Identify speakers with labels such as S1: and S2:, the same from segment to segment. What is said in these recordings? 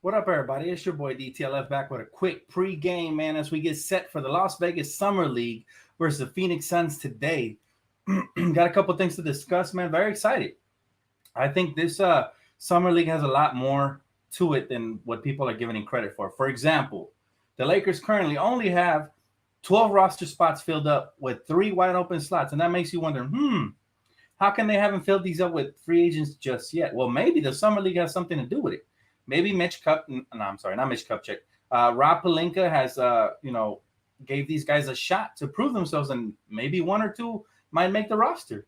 S1: What up, everybody? It's your boy DTLF back with a quick pre-game, man, as we get set for the Las Vegas Summer League versus the Phoenix Suns today. Got a couple things to discuss, man. Very excited. I think this Summer League has a lot more to it than what people are giving it credit for. For example, the Lakers currently only have 12 roster spots filled up with 3 wide open slots, and that makes you wonder, how can they haven't filled these up with free agents just yet? Well, maybe the Summer League has something to do with it. Maybe Mitch Cup, no, I'm sorry, not Mitch Kupchak. Rob Pelinka has, gave these guys a shot to prove themselves, and maybe one or two might make the roster.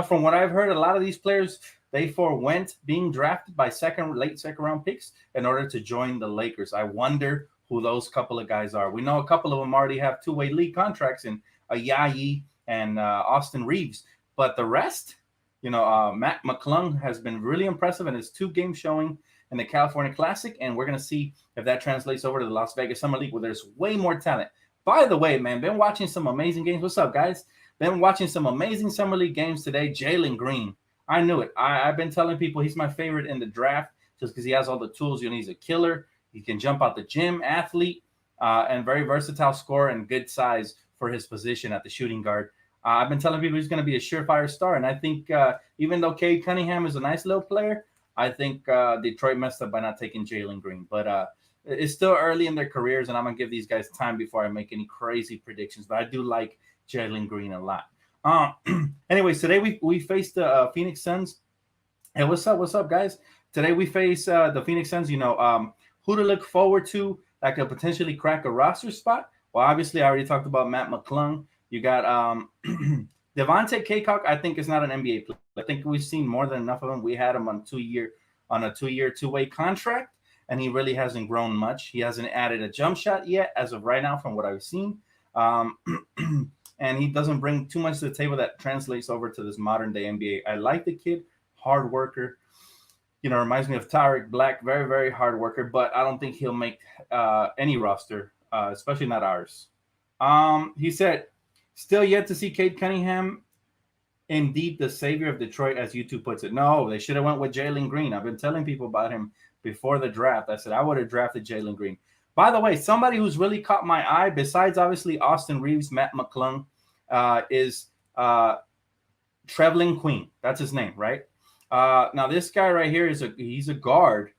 S1: From what I've heard, a lot of these players, they forewent being drafted by late second round picks in order to join the Lakers. I wonder who those couple of guys are. We know a couple of them already have two-way league contracts in Ayayi and Austin Reeves, but the rest, Matt McClung has been really impressive in his 2-game showing in the California Classic, and we're going to see if that translates over to the Las Vegas Summer League, where there's way more talent. By the way, man, been watching some amazing games. What's up, guys? Been watching some amazing Summer League games today. Jalen Green. I knew it. I've been telling people he's my favorite in the draft just because he has all the tools. He's a killer. He can jump out the gym, athlete, and very versatile scorer and good size for his position at the shooting guard. I've been telling people he's going to be a surefire star, and I think even though Cade Cunningham is a nice little player, I think Detroit messed up by not taking Jalen Green. But it's still early in their careers, and I'm going to give these guys time before I make any crazy predictions. But I do like Jalen Green a lot. Anyways, today we face the Phoenix Suns. Hey, what's up, guys? Today we face the Phoenix Suns. Who to look forward to that could potentially crack a roster spot? Well, obviously, I already talked about Matt McClung. You got Devontae Cacok. I think is not an NBA player. I think we've seen more than enough of him. We had him on a two-year, two-way contract, and he really hasn't grown much. He hasn't added a jump shot yet, as of right now, from what I've seen. And he doesn't bring too much to the table that translates over to this modern-day NBA. I like the kid, hard worker. Reminds me of Tariq Black, very, very hard worker, but I don't think he'll make any roster, especially not ours. He said, still yet to see Cade Cunningham, indeed the savior of Detroit, as YouTube puts it. No, they should have went with Jalen Green. I've been telling people about him before the draft. I said I would have drafted Jalen Green. By the way, somebody who's really caught my eye, besides obviously Austin Reeves, Matt McClung, is Trevelin Queen. That's his name, right? Now this guy right here he's a guard.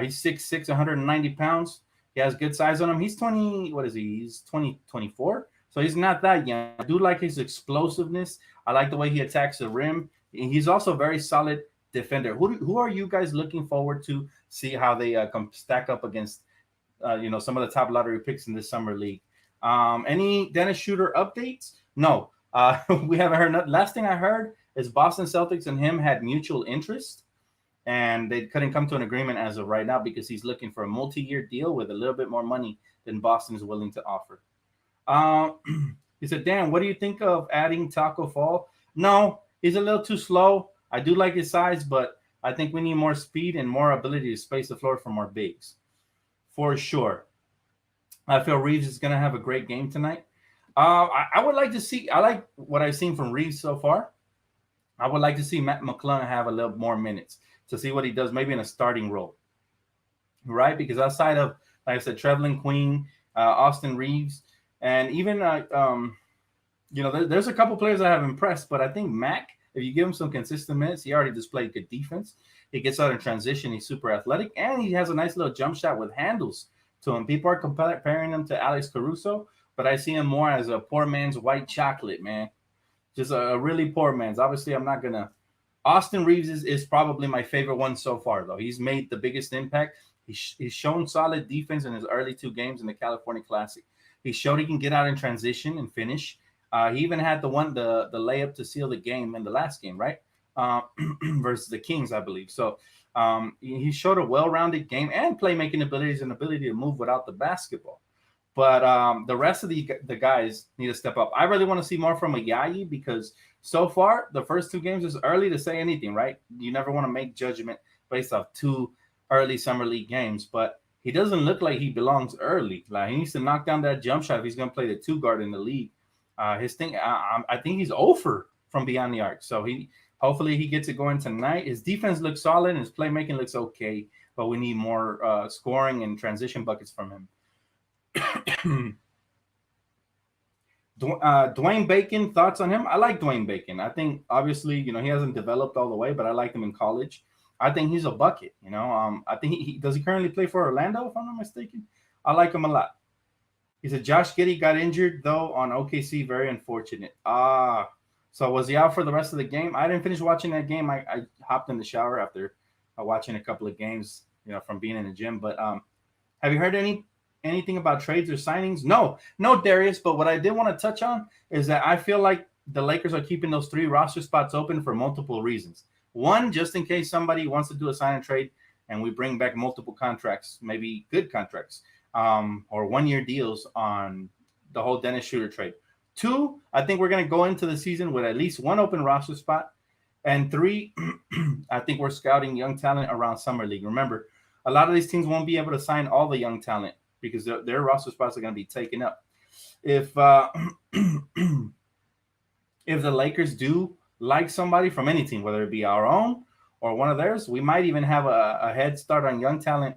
S1: He's 6'6", 190 pounds. He has good size on him. He's 20. What is he? He's 24. So he's not that young. I do like his explosiveness. I like the way he attacks the rim. He's also a very solid defender. Who are you guys looking forward to see how they stack up against some of the top lottery picks in this summer league? Any Dennis Schroeder updates? No, we haven't heard. Last thing I heard is Boston Celtics and him had mutual interest, and they couldn't come to an agreement as of right now because he's looking for a multi-year deal with a little bit more money than Boston is willing to offer. He said, Dan, what do you think of adding Taco Fall? No, he's a little too slow. I do like his size, but I think we need more speed and more ability to space the floor from our bigs. For sure. I feel Reeves is going to have a great game tonight. I would like to see, I like what I've seen from Reeves so far. I would like to see Matt McClung have a little more minutes to see what he does, maybe in a starting role. Right? Because outside of, like I said, Trevelin Queen, Austin Reeves, and even, there's a couple players that have impressed, but I think Mac, if you give him some consistent minutes, he already displayed good defense. He gets out in transition. He's super athletic, and he has a nice little jump shot with handles to him. People are comparing him to Alex Caruso, but I see him more as a poor man's white chocolate, man. Just a really poor man's. Obviously, I'm not going to. Austin Reeves is probably my favorite one so far, though. He's made the biggest impact. He's shown solid defense in his early 2 games in the California Classic. He showed he can get out in transition and finish. He even had the layup to seal the game in the last game, right? Versus the Kings, I believe. So he showed a well-rounded game and playmaking abilities and ability to move without the basketball. But the rest of the guys need to step up. I really want to see more from Ayayi because so far, the first 2 games is early to say anything, right? You never want to make judgment based off 2 early summer league games, but he doesn't look like he belongs early. Like he needs to knock down that jump shot if he's going to play the 2 guard in the league. His thing, I think he's over from beyond the arc. So hopefully he gets it going tonight. His defense looks solid and his playmaking looks okay. but we need more scoring and transition buckets from him. Dwayne Bacon, thoughts on him? I like Dwayne Bacon. I think obviously, he hasn't developed all the way, but I liked him in college. I think he's a bucket. I think he does he currently play for Orlando, if I'm not mistaken. I like him a lot. He said Josh Giddey got injured though on OKC. Very unfortunate. So was he out for the rest of the game? I didn't finish watching that game. I hopped in the shower after watching a couple of games, from being in the gym. But have you heard anything about trades or signings? No, Darius. But what I did want to touch on is that I feel like the Lakers are keeping those 3 roster spots open for multiple reasons. One, just in case somebody wants to do a sign and trade and we bring back multiple contracts, maybe good contracts, or 1-year deals on the whole Dennis Schroeder trade. 2, I think we're going to go into the season with at least 1 open roster spot. And 3, I think we're scouting young talent around Summer League. Remember, a lot of these teams won't be able to sign all the young talent because their roster spots are going to be taken up. If if the Lakers do like somebody from any team, whether it be our own or one of theirs, we might even have a head start on young talent,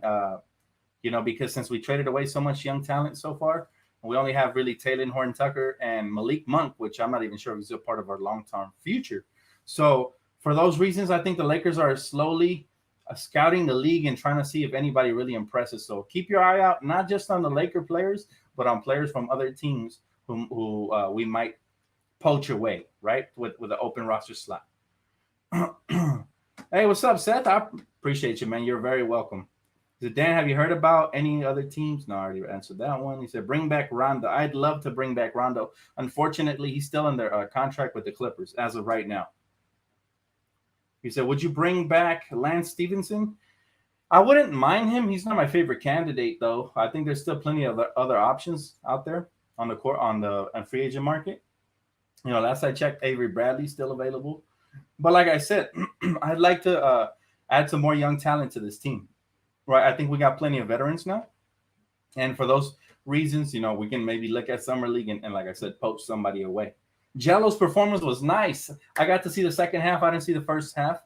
S1: because since we traded away so much young talent so far, we only have really Taylor Horton-Tucker and Malik Monk, which I'm not even sure if he's a part of our long-term future. So for those reasons, I think the Lakers are slowly scouting the league and trying to see if anybody really impresses. So keep your eye out, not just on the Laker players, but on players from other teams who we might poach away, right, with an open roster slot. Hey, what's up, Seth? I appreciate you, man. You're very welcome. He said, Dan, have you heard about any other teams? No, I already answered that one. He said, bring back Rondo. I'd love to bring back Rondo. Unfortunately, he's still under contract with the Clippers as of right now. He said, would you bring back Lance Stevenson? I wouldn't mind him. He's not my favorite candidate, though. I think there's still plenty of other options out there on the court, on the free agent market. Last I checked, Avery Bradley's still available. But like I said, I'd like to add some more young talent to this team. Right? I think we got plenty of veterans now. And for those reasons, we can maybe look at Summer League and like I said, poach somebody away. Jello's performance was nice. I got to see the second half. I didn't see the first half.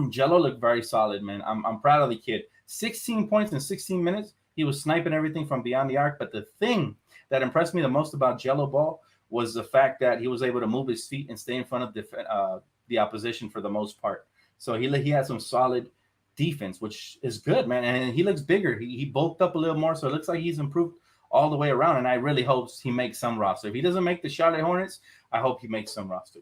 S1: Jello looked very solid, man. I'm proud of the kid. 16 points in 16 minutes. He was sniping everything from beyond the arc. But the thing that impressed me the most about Jello Ball was the fact that he was able to move his feet and stay in front of the opposition for the most part. So he had some solid defense, which is good, man. And he looks bigger. He bulked up a little more, so it looks like he's improved all the way around. And I really hope he makes some roster. If he doesn't make the Charlotte Hornets, I hope he makes some roster.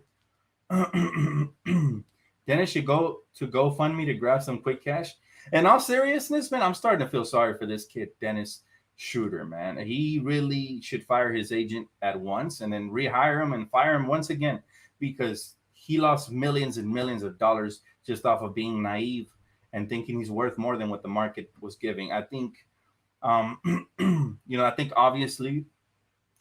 S1: Dennis should go to GoFundMe to grab some quick cash. In all seriousness, man, I'm starting to feel sorry for this kid, Dennis Schroeder, man. He really should fire his agent at once and then rehire him and fire him once again, because he lost millions and millions of dollars just off of being naive and thinking he's worth more than what the market was giving. I think, I think obviously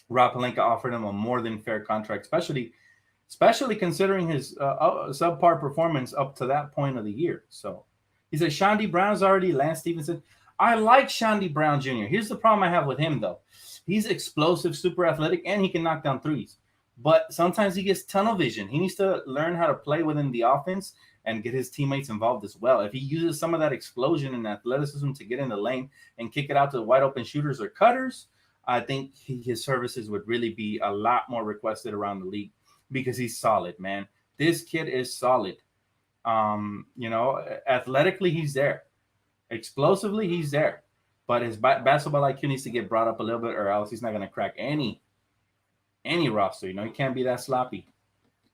S1: Rob Pelinka offered him a more than fair contract, especially considering his subpar performance up to that point of the year. So he said, Shandy Brown's already Lance Stevenson. I like Shandy Brown Jr. Here's the problem I have with him, though. He's explosive, super athletic, and he can knock down threes. But sometimes he gets tunnel vision. He needs to learn how to play within the offense and get his teammates involved as well. If he uses some of that explosion and athleticism to get in the lane and kick it out to wide open shooters or cutters, I think his services would really be a lot more requested around the league, because he's solid, man. This kid is solid. Athletically, he's there. Explosively, he's there. But his basketball IQ needs to get brought up a little bit, or else he's not going to crack any roster. He can't be that sloppy.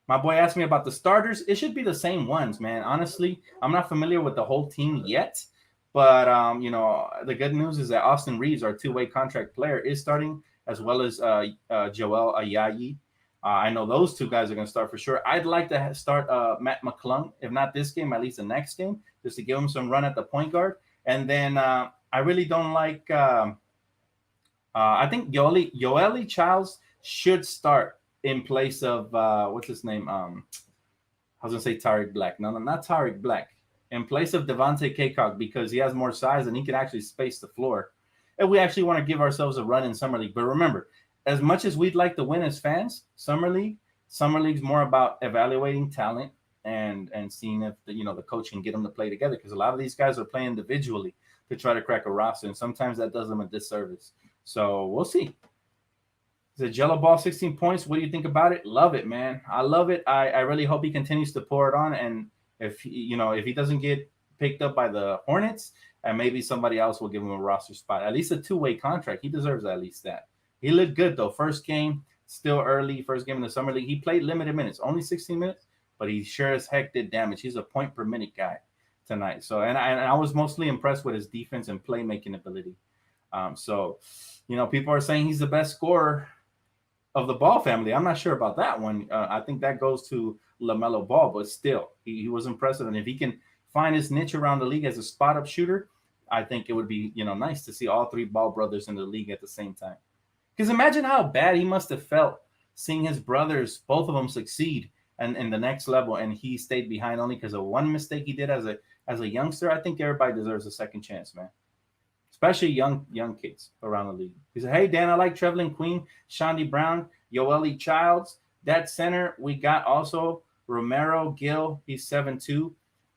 S1: My boy asked me about the starters. It should be the same ones, man. Honestly, I'm not familiar with the whole team yet. But, the good news is that Austin Reeves, our two-way contract player, is starting, as well as Joel Ayayi. I know those two guys are going to start for sure. I'd like to start Matt McClung, if not this game, at least the next game, just to give him some run at the point guard. And then I really don't like I think Yoeli Childs should start in place of what's his name? I was going to say Tariq Black. No, not Tariq Black. In place of Devontae Kaycock, because he has more size and he can actually space the floor. And we actually want to give ourselves a run in Summer League. But remember, as much as we'd like to win as fans, Summer League's more about evaluating talent and seeing if the coach can get them to play together, because a lot of these guys are playing individually to try to crack a roster, and sometimes that does them a disservice. So we'll see. The Jello Ball 16 points. What do you think about it? Love it, man. I love it. I really hope he continues to pour it on. And if he doesn't get picked up by the Hornets, and maybe somebody else will give him a roster spot, at least a two-way contract. He deserves at least that. He looked good though. First game, still early. First game in the summer league. He played limited minutes, only 16 minutes, but he sure as heck did damage. He's a point per minute guy tonight. So and I was mostly impressed with his defense and playmaking ability. So people are saying he's the best scorer of the Ball family. I'm not sure about that one. I think that goes to LaMelo Ball, but still, he was impressive. And if he can find his niche around the league as a spot-up shooter, I think it would be nice to see all three Ball brothers in the league at the same time. Because imagine how bad he must have felt seeing his brothers, both of them, succeed and in the next level, and he stayed behind only because of one mistake he did as a youngster. I think everybody deserves a second chance, man. Especially young kids around the league. He said, hey, Dan, I like Trevelyan Queen, Shandy Brown, Yoeli Childs. That center, we got also Romero Gill. He's 7'2".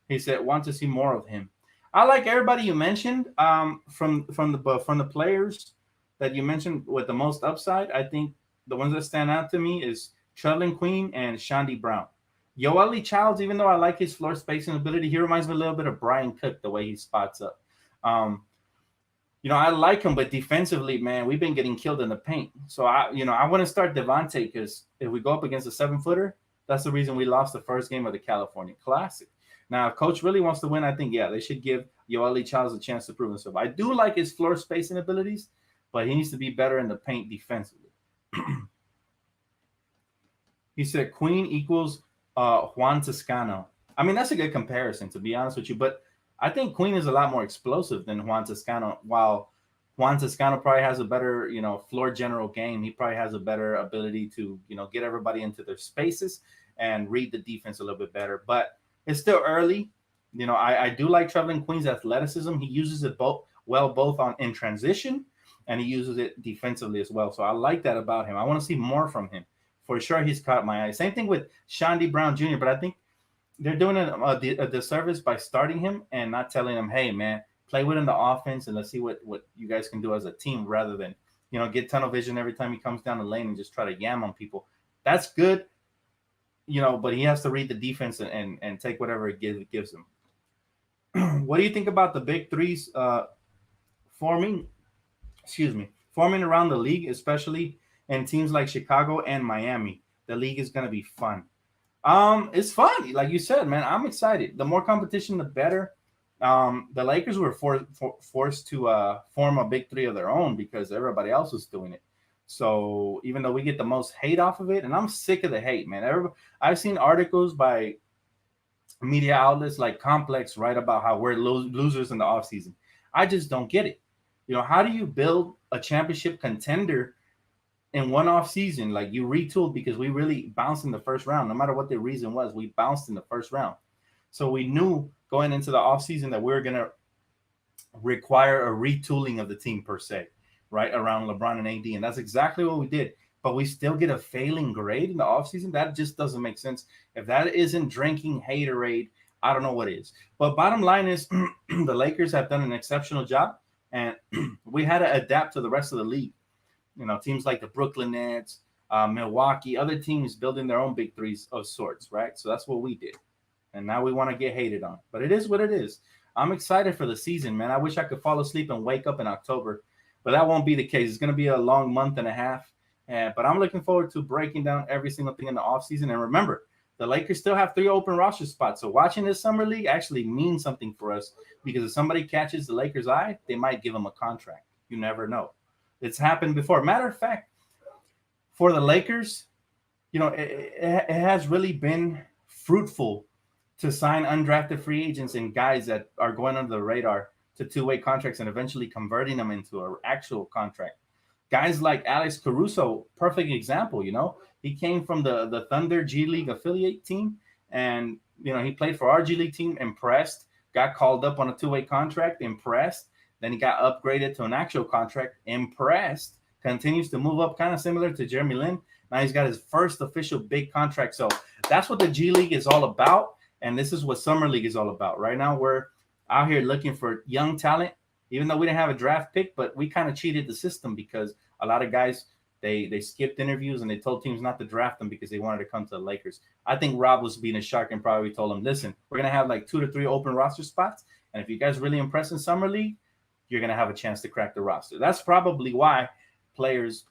S1: He said, want to see more of him. I like everybody you mentioned from the players that you mentioned with the most upside. I think the ones that stand out to me is Trevelyan Queen and Shandy Brown. Yoeli Childs, even though I like his floor spacing ability, he reminds me a little bit of Brian Cook, the way he spots up. I like him, but defensively, man, we've been getting killed in the paint. So I want to start Devontae, because if we go up against a 7-footer, that's the reason we lost the first game of the California Classic. Now, if coach really wants to win, I think, they should give Yoeli Childs a chance to prove himself. I do like his floor spacing abilities, but he needs to be better in the paint defensively. He said Queen equals Juan Toscano. I mean, that's a good comparison, to be honest with you, but I think Queen is a lot more explosive than Juan Toscano. While Juan Toscano probably has a better, floor general game, he probably has a better ability to, get everybody into their spaces and read the defense a little bit better. But it's still early. I do like Trevelyan Queen's athleticism. He uses it both in transition, and he uses it defensively as well. So I like that about him. I want to see more from him. For sure, he's caught my eye. Same thing with Shandy Brown Jr., but I think they're doing a disservice by starting him and not telling him, hey, man, play within the offense and let's see what you guys can do as a team, rather than, get tunnel vision every time he comes down the lane and just try to yam on people. That's good, but he has to read the defense and take whatever it gives him. What do you think about the big threes forming around the league, especially in teams like Chicago and Miami? The league is going to be fun. It's fun. Like you said, man, I'm excited. The more competition, the better. The Lakers were forced to form a big three of their own because everybody else was doing it. So even though we get the most hate off of it, and I'm sick of the hate, man. I've seen articles by media outlets like Complex write about how we're losers in the offseason. I just don't get it. How do you build a championship contender in one off season? Like, you retooled because we really bounced in the first round. No matter what the reason was, we bounced in the first round. So we knew going into the off season that we were going to require a retooling of the team per se, right, around LeBron and AD. And that's exactly what we did. But we still get a failing grade in the off season. That just doesn't make sense. If that isn't drinking haterade, I don't know what is. But bottom line is the Lakers have done an exceptional job, and we had to adapt to the rest of the league. Teams like the Brooklyn Nets, Milwaukee, other teams building their own big threes of sorts, right? So that's what we did. And now we want to get hated on. But it is what it is. I'm excited for the season, man. I wish I could fall asleep and wake up in October, but that won't be the case. It's going to be a long month and a half. But I'm looking forward to breaking down every single thing in the offseason. And remember, the Lakers still have 3 open roster spots. So watching this summer league actually means something for us, because if somebody catches the Lakers' eye, they might give them a contract. You never know. It's happened before. Matter of fact, for the Lakers, it has really been fruitful to sign undrafted free agents and guys that are going under the radar to 2-way contracts and eventually converting them into an actual contract. Guys like Alex Caruso, perfect example. He came from the Thunder G League affiliate team, and he played for our G League team, impressed, got called up on a 2-way contract, impressed. Then he got upgraded to an actual contract, impressed. continues to move up, kind of similar to Jeremy Lin. Now he's got his first official big contract. So that's what the G League is all about. And this is what Summer League is all about. Right now, we're out here looking for young talent, even though we didn't have a draft pick, but we kind of cheated the system because a lot of guys, they skipped interviews and they told teams not to draft them because they wanted to come to the Lakers. I think Rob was being a shark and probably told them, listen, we're going to have like 2 to 3 open roster spots. And if you guys really impress in Summer League, you're going to have a chance to crack the roster. That's probably why players,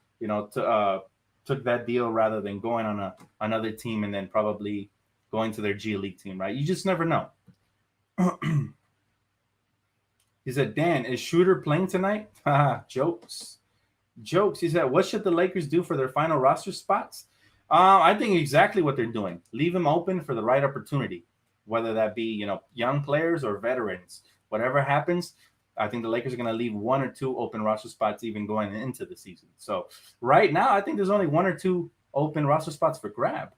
S1: took that deal rather than going on another team and then probably going to their G League team, right? You just never know. He said, Dan, is Schroeder playing tonight? Jokes. He said, what should the Lakers do for their final roster spots? I think exactly what they're doing. Leave them open for the right opportunity, whether that be, young players or veterans. Whatever happens, I think the Lakers are going to leave 1 or 2 open roster spots even going into the season. So right now, I think there's only 1 or 2 open roster spots for grab,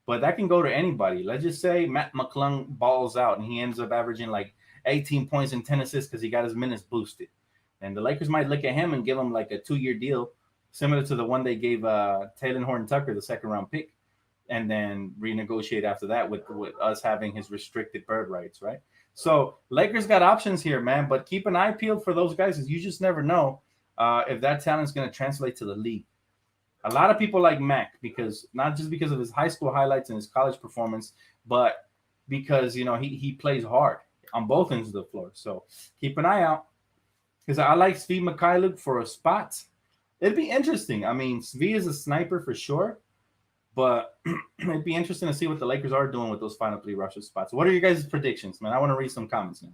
S1: but that can go to anybody. Let's just say Matt McClung balls out and he ends up averaging like 18 points and 10 assists because he got his minutes boosted. And the Lakers might look at him and give him like a 2-year deal, similar to the one they gave Taylor Horton-Tucker, the second-round pick, and then renegotiate after that with us having his restricted bird rights, right? So Lakers got options here, man, but keep an eye peeled for those guys because you just never know if that talent's going to translate to the league. A lot of people like Mac because not just because of his high school highlights and his college performance, but because, he plays hard on both ends of the floor. So keep an eye out because I like Svi Mikhailuk for a spot. It'd be interesting. I mean, Svi is a sniper for sure. But it'd be interesting to see what the Lakers are doing with those final 3 roster spots. What are your guys' predictions, man? I want to read some comments now.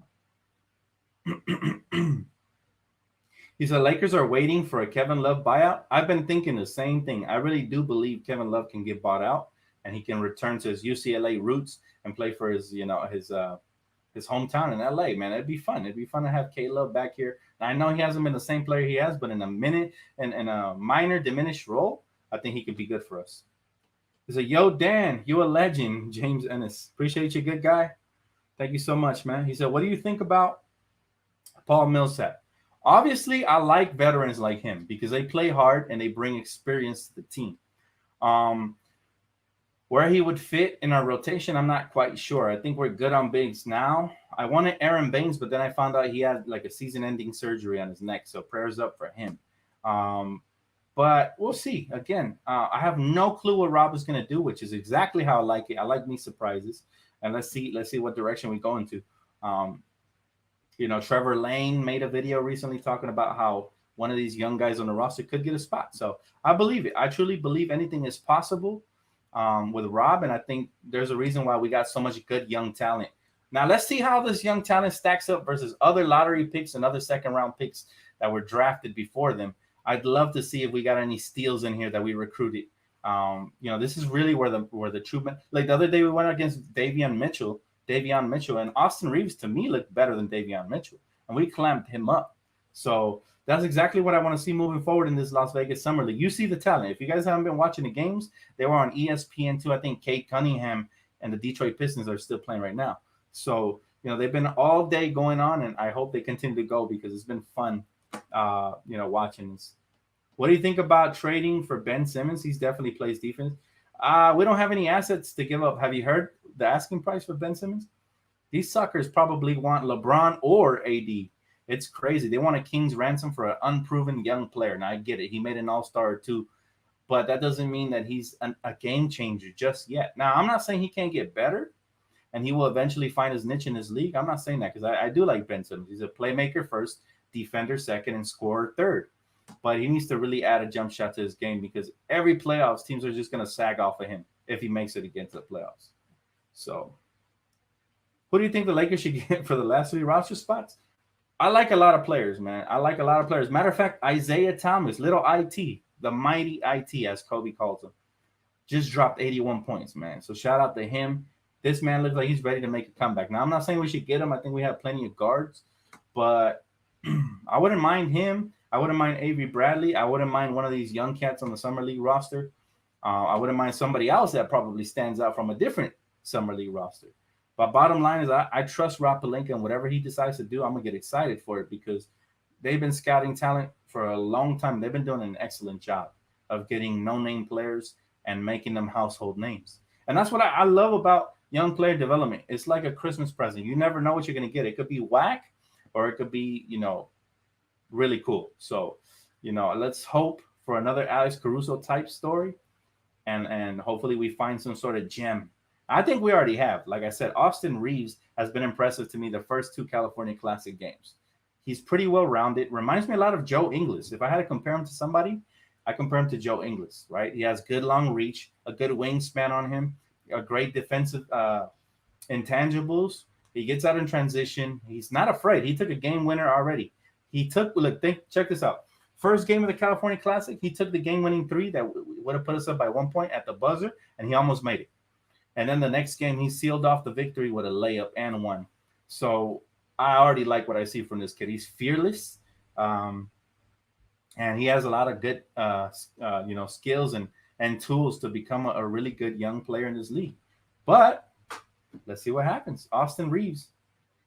S1: He said, Lakers are waiting for a Kevin Love buyout. I've been thinking the same thing. I really do believe Kevin Love can get bought out and he can return to his UCLA roots and play for his hometown in LA, man. It'd be fun. It'd be fun to have K-Love back here. Now, I know he hasn't been the same player he has, but in a minute and in a minor diminished role, I think he could be good for us. He said, yo, Dan, you a legend, James Ennis. Appreciate you, good guy. Thank you so much, man. He said, what do you think about Paul Millsap? Obviously, I like veterans like him because they play hard and they bring experience to the team. Where he would fit in our rotation, I'm not quite sure. I think we're good on bigs now. I wanted Aaron Baines, but then I found out he had like a season-ending surgery on his neck, so prayers up for him. But we'll see. Again, I have no clue what Rob is going to do, which is exactly how I like it. I like me surprises, and let's see what direction we go into. Trevor Lane made a video recently talking about how one of these young guys on the roster could get a spot. So I believe it. I truly believe anything is possible with Rob, and I think there's a reason why we got so much good young talent. Now let's see how this young talent stacks up versus other lottery picks and other second-round picks that were drafted before them. I'd love to see if we got any steals in here that we recruited. This is really where the true, like the other day we went against Davion Mitchell, and Austin Reeves to me looked better than Davion Mitchell, and we clamped him up. So that's exactly what I want to see moving forward in this Las Vegas Summer League. You see the talent. If you guys haven't been watching the games, they were on ESPN too. I think Kate Cunningham and the Detroit Pistons are still playing right now. So they've been all day going on, and I hope they continue to go because it's been fun. Watching this. What do you think about trading for Ben Simmons? He's definitely plays defense. We don't have any assets to give up. Have you heard the asking price for Ben Simmons? These suckers probably want LeBron or AD. It's crazy. They want a king's ransom for an unproven young player. Now, I get it. He made an all-star or two, but that doesn't mean that he's a game changer just yet. Now, I'm not saying he can't get better, and he will eventually find his niche in his league. I'm not saying that because I do like Ben Simmons. He's a playmaker first, defender second, and scorer third. But he needs to really add a jump shot to his game because every playoffs, teams are just going to sag off of him if he makes it against the playoffs. So who do you think the Lakers should get for the last 3 roster spots? I like a lot of players, man. Matter of fact, Isaiah Thomas, little IT, the mighty IT, as Kobe calls him, just dropped 81 points, man. So shout out to him. This man looks like he's ready to make a comeback. Now, I'm not saying we should get him. I think we have plenty of guards, but I wouldn't mind him. I wouldn't mind Avery Bradley. I wouldn't mind one of these young cats on the Summer League roster. I wouldn't mind somebody else that probably stands out from a different Summer League roster. But bottom line is I trust Rob Pelinka, and whatever he decides to do, I'm going to get excited for it because they've been scouting talent for a long time, they've been doing an excellent job of getting no-name players and making them household names. And that's what I love about young player development. It's like a Christmas present. You never know what you're going to get. It could be whack, or it could be, really cool. So, let's hope for another Alex Caruso type story, and hopefully we find some sort of gem. I think we already have. Like I said, Austin Reeves has been impressive to me the first two California Classic games. He's pretty well rounded. Reminds me a lot of Joe Ingles. If I had to compare him to somebody, I compare him to Joe Ingles, right? He has good long reach, a good wingspan on him, a great defensive intangibles. He gets out in transition. He's not afraid. He took a game winner already. Check this out. First game of the California Classic, he took the game-winning three that would have put us up by 1 point at the buzzer, and he almost made it. And then the next game, he sealed off the victory with a layup and one. So I already like what I see from this kid. He's fearless, and he has a lot of good, skills and tools to become a really good young player in this league. But let's see what happens. Austin Reeves.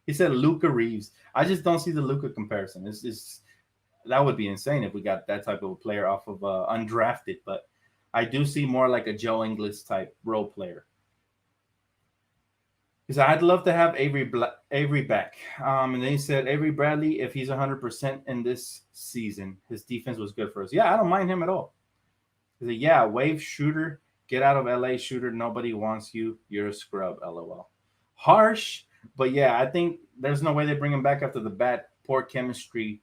S1: He said Luca Reeves. I just don't see the Luca comparison. That would be insane if we got that type of a player off of undrafted. But I do see more like a Joe Ingles type role player. Because I'd love to have Avery back. And they said Avery Bradley, if he's 100% in this season, his defense was good for us. Yeah, I don't mind him at all. He said, yeah, wave shooter, get out of LA shooter. Nobody wants you. You're a scrub, LOL. Harsh, but yeah, I think there's no way they bring him back after the bad, poor chemistry,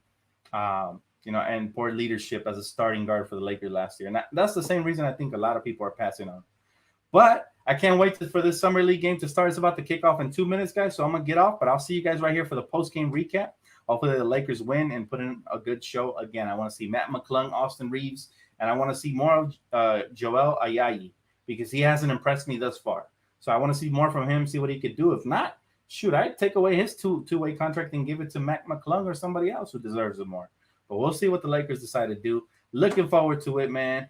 S1: and poor leadership as a starting guard for the Lakers last year. And that's the same reason I think a lot of people are passing on. But I can't wait for this Summer League game to start. It's about to kick off in 2 minutes, guys. So I'm going to get off, but I'll see you guys right here for the post-game recap. Hopefully the Lakers win and put in a good show. Again, I want to see Matt McClung, Austin Reeves, and I want to see more of Joel Ayayi because he hasn't impressed me thus far. So I want to see more from him, see what he could do. If not, shoot, I'd take away his two-way contract and give it to Matt McClung or somebody else who deserves it more. But we'll see what the Lakers decide to do. Looking forward to it, man.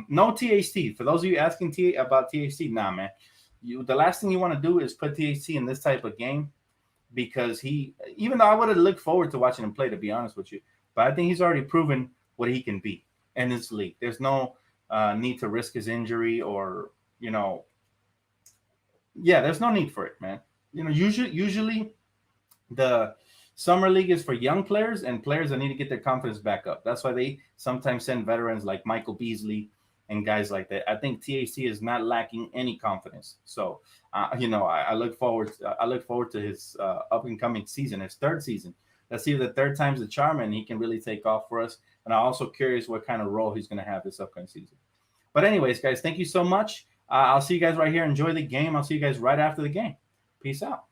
S1: No THT. For those of you asking about THT, nah, man. The last thing you want to do is put THT in this type of game because even though I would have looked forward to watching him play, to be honest with you, but I think he's already proven what he can be in this league. There's no need to risk his injury or, there's no need for it, man. Usually the Summer League is for young players and players that need to get their confidence back up. That's why they sometimes send veterans like Michael Beasley and guys like that. I think THC is not lacking any confidence. So, I look forward to his up and coming season, his third season. Let's see if the third time's the charm and he can really take off for us. And I'm also curious what kind of role he's going to have this upcoming season. But anyways, guys, thank you so much. I'll see you guys right here. Enjoy the game. I'll see you guys right after the game. Peace out.